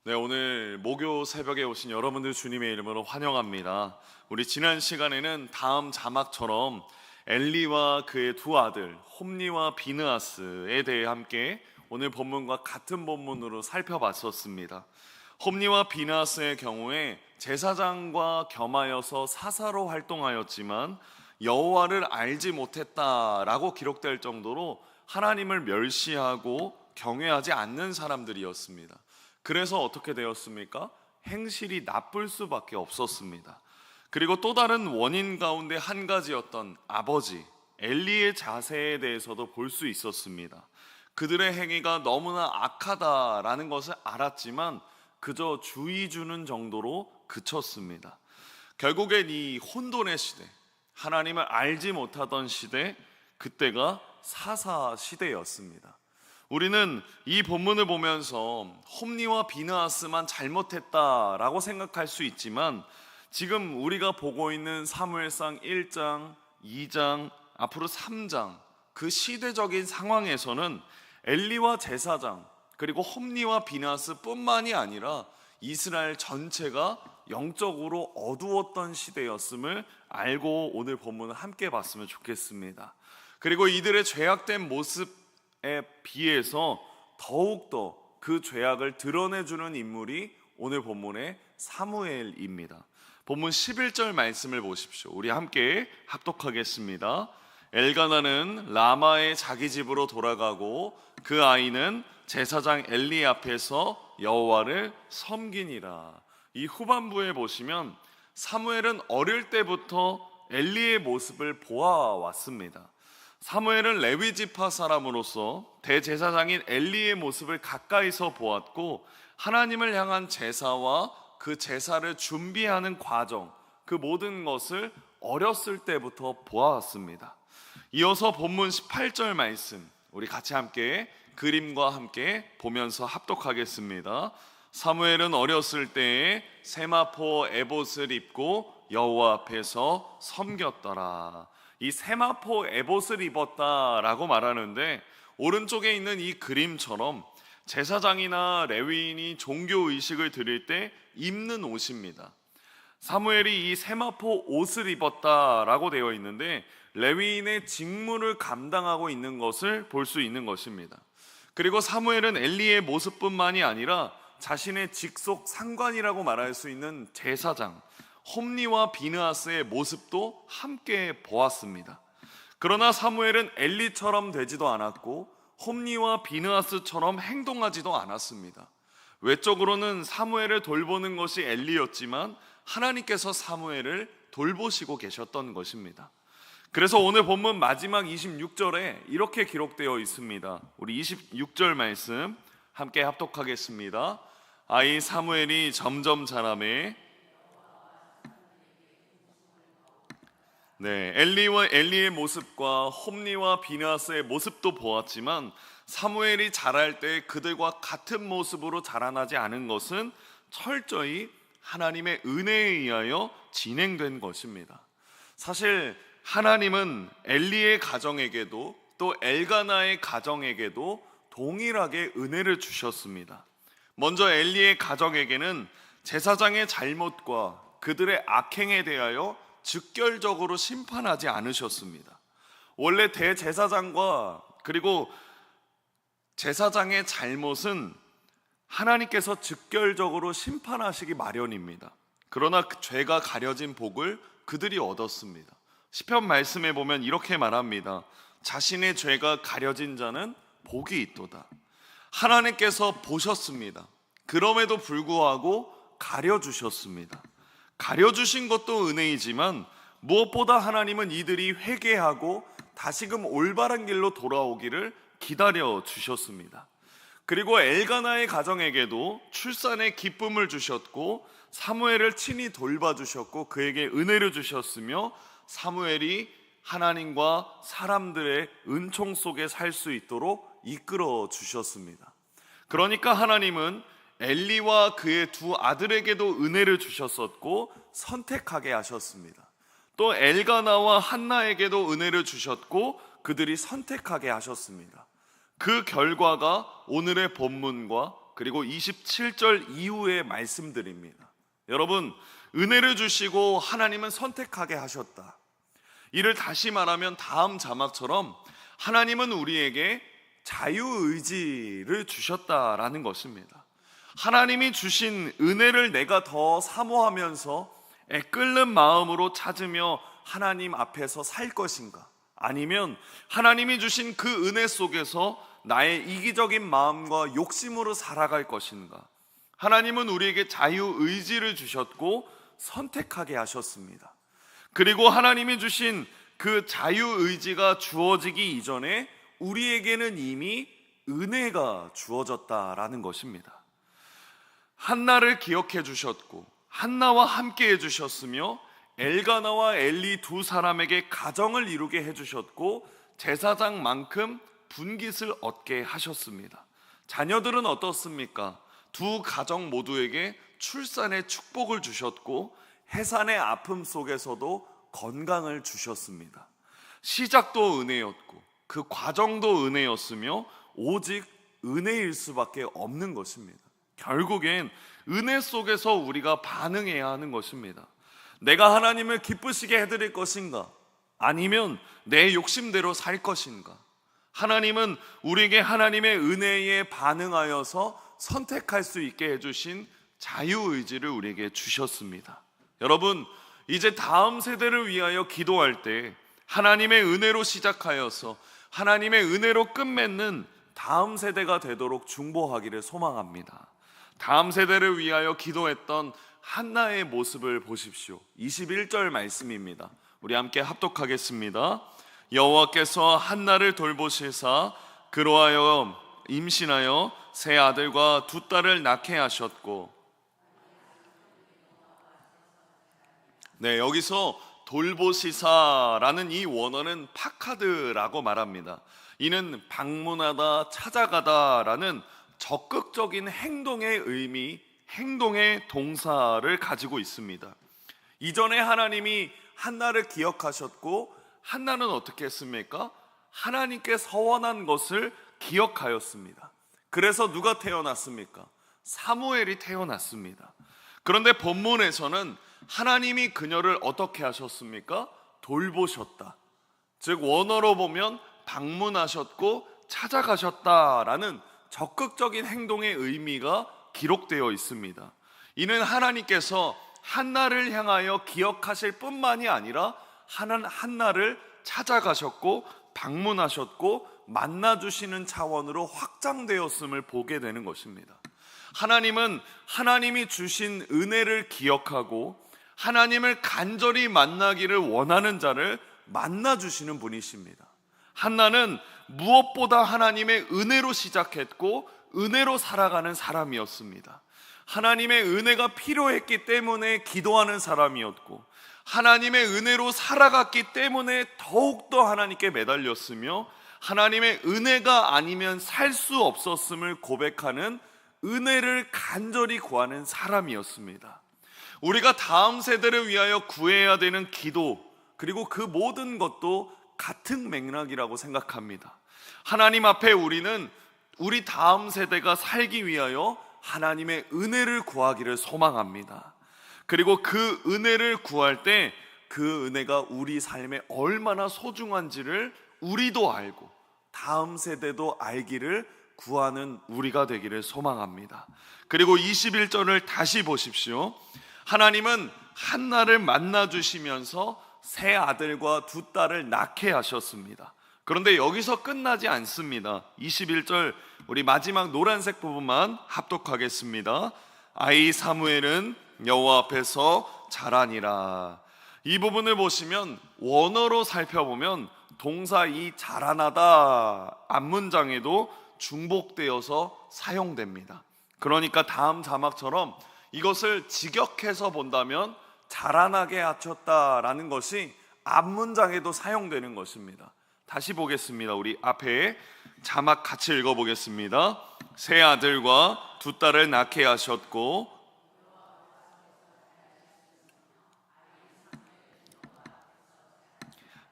네, 오늘 목요 새벽에 오신 여러분들 주님의 이름으로 환영합니다. 우리 지난 시간에는 다음 자막처럼 엘리와 그의 두 아들 홈니와 비느하스에 대해 함께 오늘 본문과 같은 본문으로 살펴봤었습니다. 홈니와 비느하스의 경우에 제사장과 겸하여서 사사로 활동하였지만 여호와를 알지 못했다라고 기록될 정도로 하나님을 멸시하고 경외하지 않는 사람들이었습니다. 그래서 어떻게 되었습니까? 행실이 나쁠 수밖에 없었습니다. 그리고 또 다른 원인 가운데 한 가지였던 아버지 엘리의 자세에 대해서도 볼 수 있었습니다. 그들의 행위가 너무나 악하다라는 것을 알았지만 그저 주의 주는 정도로 그쳤습니다. 결국엔 이 혼돈의 시대, 하나님을 알지 못하던 시대, 그때가 사사 시대였습니다. 우리는 이 본문을 보면서 홈니와 비느하스만 잘못했다라고 생각할 수 있지만 지금 우리가 보고 있는 사무엘상 1장, 2장, 앞으로 3장 그 시대적인 상황에서는 엘리와 제사장 그리고 홈니와 비느하스 뿐만이 아니라 이스라엘 전체가 영적으로 어두웠던 시대였음을 알고 오늘 본문을 함께 봤으면 좋겠습니다. 그리고 이들의 죄악된 모습 에 비해서 더욱더 그 죄악을 드러내주는 인물이 오늘 본문의 사무엘입니다. 본문 11절 말씀을 보십시오. 우리 함께 합독하겠습니다. 엘가나는 라마의 자기 집으로 돌아가고 그 아이는 제사장 엘리 앞에서 여호와를 섬기니라. 이 후반부에 보시면 사무엘은 어릴 때부터 엘리의 모습을 보아왔습니다. 사무엘은 레위 지파 사람으로서 대제사장인 엘리의 모습을 가까이서 보았고 하나님을 향한 제사와 그 제사를 준비하는 과정, 그 모든 것을 어렸을 때부터 보아왔습니다. 이어서 본문 18절 말씀 우리 같이 함께 그림과 함께 보면서 합독하겠습니다. 사무엘은 어렸을 때에 세마포 에봇을 입고 여호와 앞에서 섬겼더라. 이 세마포 에봇을 입었다라고 말하는데 오른쪽에 있는 이 그림처럼 제사장이나 레위인이 종교 의식을 드릴 때 입는 옷입니다. 사무엘이 이 세마포 옷을 입었다라고 되어 있는데 레위인의 직무를 감당하고 있는 것을 볼 수 있는 것입니다. 그리고 사무엘은 엘리의 모습뿐만이 아니라 자신의 직속 상관이라고 말할 수 있는 제사장 홈니와 비느하스의 모습도 함께 보았습니다. 그러나 사무엘은 엘리처럼 되지도 않았고 홈니와 비느하스처럼 행동하지도 않았습니다. 외적으로는 사무엘을 돌보는 것이 엘리였지만 하나님께서 사무엘을 돌보시고 계셨던 것입니다. 그래서 오늘 본문 마지막 26절에 이렇게 기록되어 있습니다. 우리 26절 말씀 함께 합독하겠습니다. 아이 사무엘이 점점 자라매 엘리의 모습과 홈니와 비느하스의 모습도 보았지만 사무엘이 자랄 때 그들과 같은 모습으로 자라나지 않은 것은 철저히 하나님의 은혜에 의하여 진행된 것입니다. 사실 하나님은 엘리의 가정에게도 또 엘가나의 가정에게도 동일하게 은혜를 주셨습니다. 먼저 엘리의 가정에게는 제사장의 잘못과 그들의 악행에 대하여 즉결적으로 심판하지 않으셨습니다. 원래 대제사장과 그리고 제사장의 잘못은 하나님께서 즉결적으로 심판하시기 마련입니다. 그러나 그 죄가 가려진 복을 그들이 얻었습니다. 시편 말씀에 보면 이렇게 말합니다. 자신의 죄가 가려진 자는 복이 있도다. 하나님께서 보셨습니다. 그럼에도 불구하고 가려주셨습니다. 가려주신 것도 은혜이지만 무엇보다 하나님은 이들이 회개하고 다시금 올바른 길로 돌아오기를 기다려 주셨습니다. 그리고 엘가나의 가정에게도 출산의 기쁨을 주셨고 사무엘을 친히 돌봐주셨고 그에게 은혜를 주셨으며 사무엘이 하나님과 사람들의 은총 속에 살 수 있도록 이끌어 주셨습니다. 그러니까 하나님은 엘리와 그의 두 아들에게도 은혜를 주셨었고 선택하게 하셨습니다. 또 엘가나와 한나에게도 은혜를 주셨고 그들이 선택하게 하셨습니다. 그 결과가 오늘의 본문과 그리고 27절 이후의 말씀들입니다. 여러분, 은혜를 주시고 하나님은 선택하게 하셨다. 이를 다시 말하면 다음 자막처럼 하나님은 우리에게 자유의지를 주셨다라는 것입니다. 하나님이 주신 은혜를 내가 더 사모하면서 애끓는 마음으로 찾으며 하나님 앞에서 살 것인가? 아니면 하나님이 주신 그 은혜 속에서 나의 이기적인 마음과 욕심으로 살아갈 것인가? 하나님은 우리에게 자유의지를 주셨고 선택하게 하셨습니다. 그리고 하나님이 주신 그 자유의지가 주어지기 이전에 우리에게는 이미 은혜가 주어졌다라는 것입니다. 한나를 기억해 주셨고 한나와 함께 해주셨으며 엘가나와 엘리 두 사람에게 가정을 이루게 해주셨고 제사장만큼 분깃을 얻게 하셨습니다. 자녀들은 어떻습니까? 두 가정 모두에게 출산의 축복을 주셨고 해산의 아픔 속에서도 건강을 주셨습니다. 시작도 은혜였고 그 과정도 은혜였으며 오직 은혜일 수밖에 없는 것입니다. 결국엔 은혜 속에서 우리가 반응해야 하는 것입니다. 내가 하나님을 기쁘시게 해드릴 것인가? 아니면 내 욕심대로 살 것인가? 하나님은 우리에게 하나님의 은혜에 반응하여서 선택할 수 있게 해주신 자유의지를 우리에게 주셨습니다. 여러분, 이제 다음 세대를 위하여 기도할 때 하나님의 은혜로 시작하여서 하나님의 은혜로 끝맺는 다음 세대가 되도록 중보하기를 소망합니다. 다음 세대를 위하여 기도했던 한나의 모습을 보십시오. 21절 말씀입니다. 우리 함께 합독하겠습니다. 여호와께서 한나를 돌보시사 그로 하여금 임신하여 세 아들과 두 딸을 낳게 하셨고, 네, 여기서 돌보시사라는 이 원어는 파카드라고 말합니다. 이는 방문하다, 찾아가다라는 적극적인 행동의 의미, 행동의 동사를 가지고 있습니다. 이전에 하나님이 한나를 기억하셨고 한나는 어떻게 했습니까? 하나님께 서원한 것을 기억하였습니다. 그래서 누가 태어났습니까? 사무엘이 태어났습니다. 그런데 본문에서는 하나님이 그녀를 어떻게 하셨습니까? 돌보셨다. 즉 원어로 보면 방문하셨고 찾아가셨다라는 적극적인 행동의 의미가 기록되어 있습니다. 이는 하나님께서 한나를 향하여 기억하실 뿐만이 아니라 한나를 찾아가셨고 방문하셨고 만나주시는 차원으로 확장되었음을 보게 되는 것입니다. 하나님은 하나님이 주신 은혜를 기억하고 하나님을 간절히 만나기를 원하는 자를 만나주시는 분이십니다. 한나는 무엇보다 하나님의 은혜로 시작했고 은혜로 살아가는 사람이었습니다. 하나님의 은혜가 필요했기 때문에 기도하는 사람이었고 하나님의 은혜로 살아갔기 때문에 더욱더 하나님께 매달렸으며 하나님의 은혜가 아니면 살 수 없었음을 고백하는 은혜를 간절히 구하는 사람이었습니다. 우리가 다음 세대를 위하여 구해야 되는 기도, 그리고 그 모든 것도 같은 맥락이라고 생각합니다. 하나님 앞에 우리는 우리 다음 세대가 살기 위하여 하나님의 은혜를 구하기를 소망합니다. 그리고 그 은혜를 구할 때 그 은혜가 우리 삶에 얼마나 소중한지를 우리도 알고 다음 세대도 알기를 구하는 우리가 되기를 소망합니다. 그리고 21절을 다시 보십시오. 하나님은 한나를 만나주시면서 세 아들과 두 딸을 낳게 하셨습니다. 그런데 여기서 끝나지 않습니다. 21절 우리 마지막 노란색 부분만 합독하겠습니다. 아이 사무엘은 여호와 앞에서 자라니라. 이 부분을 보시면 원어로 살펴보면 동사 이 자라나다 앞문장에도 중복되어서 사용됩니다. 그러니까 다음 자막처럼 이것을 직역해서 본다면 자라나게 하셨다라는 것이 앞문장에도 사용되는 것입니다. 다시 보겠습니다. 우리 앞에 자막 같이 읽어보겠습니다. 세 아들과 두 딸을 낳게 하셨고,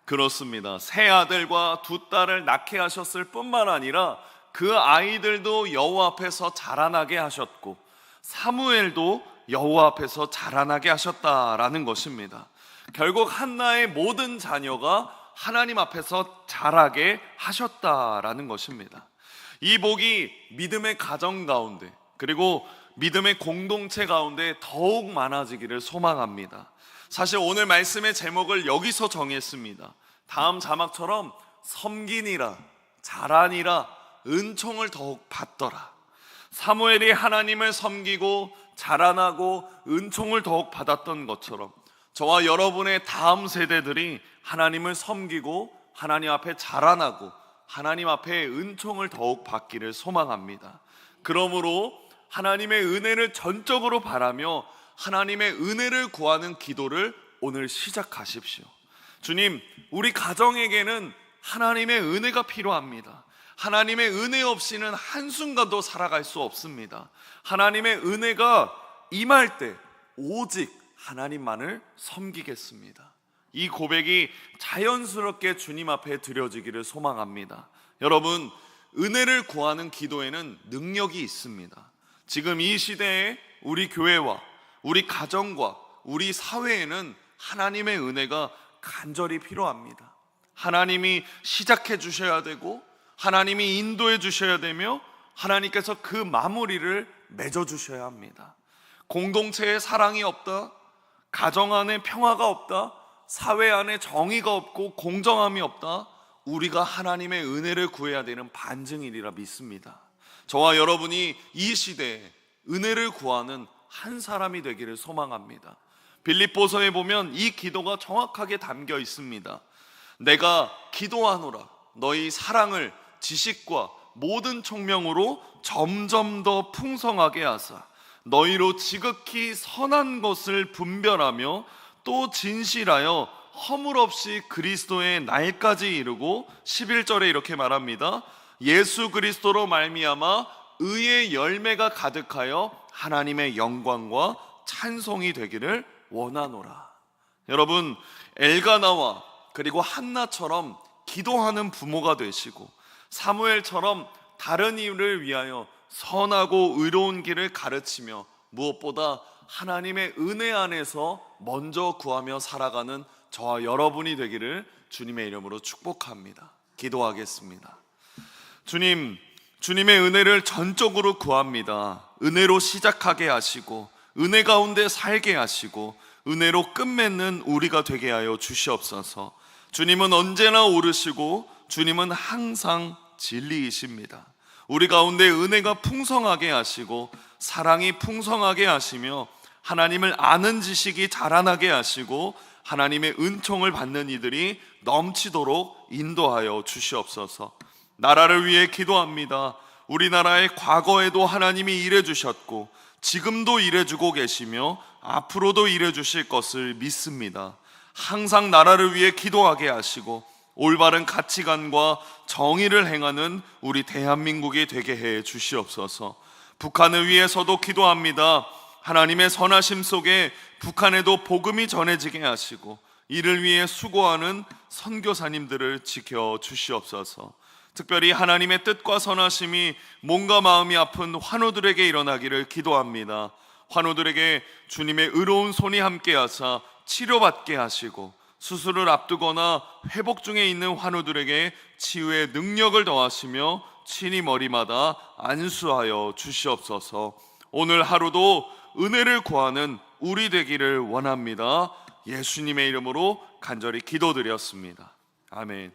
그렇습니다. 세 아들과 두 딸을 낳게 하셨을 뿐만 아니라 그 아이들도 여호와 앞에서 자라나게 하셨고 사무엘도 여호와 앞에서 자라나게 하셨다라는 것입니다. 결국 한나의 모든 자녀가 하나님 앞에서 자라게 하셨다라는 것입니다. 이 복이 믿음의 가정 가운데 그리고 믿음의 공동체 가운데 더욱 많아지기를 소망합니다. 사실 오늘 말씀의 제목을 여기서 정했습니다. 다음 자막처럼 섬기니라, 자라니라, 은총을 더욱 받더라. 사무엘이 하나님을 섬기고 자라나고 은총을 더욱 받았던 것처럼 저와 여러분의 다음 세대들이 하나님을 섬기고 하나님 앞에 자라나고 하나님 앞에 은총을 더욱 받기를 소망합니다. 그러므로 하나님의 은혜를 전적으로 바라며 하나님의 은혜를 구하는 기도를 오늘 시작하십시오. 주님, 우리 가정에게는 하나님의 은혜가 필요합니다. 하나님의 은혜 없이는 한순간도 살아갈 수 없습니다. 하나님의 은혜가 임할 때 오직 하나님만을 섬기겠습니다. 이 고백이 자연스럽게 주님 앞에 드려지기를 소망합니다. 여러분, 은혜를 구하는 기도에는 능력이 있습니다. 지금 이 시대에 우리 교회와 우리 가정과 우리 사회에는 하나님의 은혜가 간절히 필요합니다. 하나님이 시작해 주셔야 되고 하나님이 인도해 주셔야 되며 하나님께서 그 마무리를 맺어 주셔야 합니다. 공동체에 사랑이 없다, 가정 안에 평화가 없다, 사회 안에 정의가 없고 공정함이 없다, 우리가 하나님의 은혜를 구해야 되는 반증이라 믿습니다. 저와 여러분이 이 시대에 은혜를 구하는 한 사람이 되기를 소망합니다. 빌립보서에 보면 이 기도가 정확하게 담겨 있습니다. 내가 기도하노라 너희 사랑을 지식과 모든 총명으로 점점 더 풍성하게 하사 너희로 지극히 선한 것을 분별하며 또 진실하여 허물 없이 그리스도의 날까지 이르고 11절에 이렇게 말합니다. 예수 그리스도로 말미암아 의의 열매가 가득하여 하나님의 영광과 찬송이 되기를 원하노라. 여러분, 엘가나와 그리고 한나처럼 기도하는 부모가 되시고 사무엘처럼 다른 이를 위하여 선하고 의로운 길을 가르치며 무엇보다 하나님의 은혜 안에서 먼저 구하며 살아가는 저와 여러분이 되기를 주님의 이름으로 축복합니다. 기도하겠습니다. 주님, 주님의 은혜를 전적으로 구합니다. 은혜로 시작하게 하시고 은혜 가운데 살게 하시고 은혜로 끝맺는 우리가 되게 하여 주시옵소서. 주님은 언제나 오르시고 주님은 항상 진리이십니다. 우리 가운데 은혜가 풍성하게 하시고 사랑이 풍성하게 하시며 하나님을 아는 지식이 자라나게 하시고 하나님의 은총을 받는 이들이 넘치도록 인도하여 주시옵소서. 나라를 위해 기도합니다. 우리나라의 과거에도 하나님이 일해 주셨고 지금도 일해 주고 계시며 앞으로도 일해 주실 것을 믿습니다. 항상 나라를 위해 기도하게 하시고 올바른 가치관과 정의를 행하는 우리 대한민국이 되게 해 주시옵소서. 북한을 위해서도 기도합니다. 하나님의 선하심 속에 북한에도 복음이 전해지게 하시고 이를 위해 수고하는 선교사님들을 지켜 주시옵소서. 특별히 하나님의 뜻과 선하심이 몸과 마음이 아픈 환우들에게 일어나기를 기도합니다. 환우들에게 주님의 의로운 손이 함께 하사 치료받게 하시고 수술을 앞두거나 회복 중에 있는 환우들에게 치유의 능력을 더하시며 친히 머리마다 안수하여 주시옵소서. 오늘 하루도 은혜를 구하는 우리 되기를 원합니다. 예수님의 이름으로 간절히 기도드렸습니다. 아멘.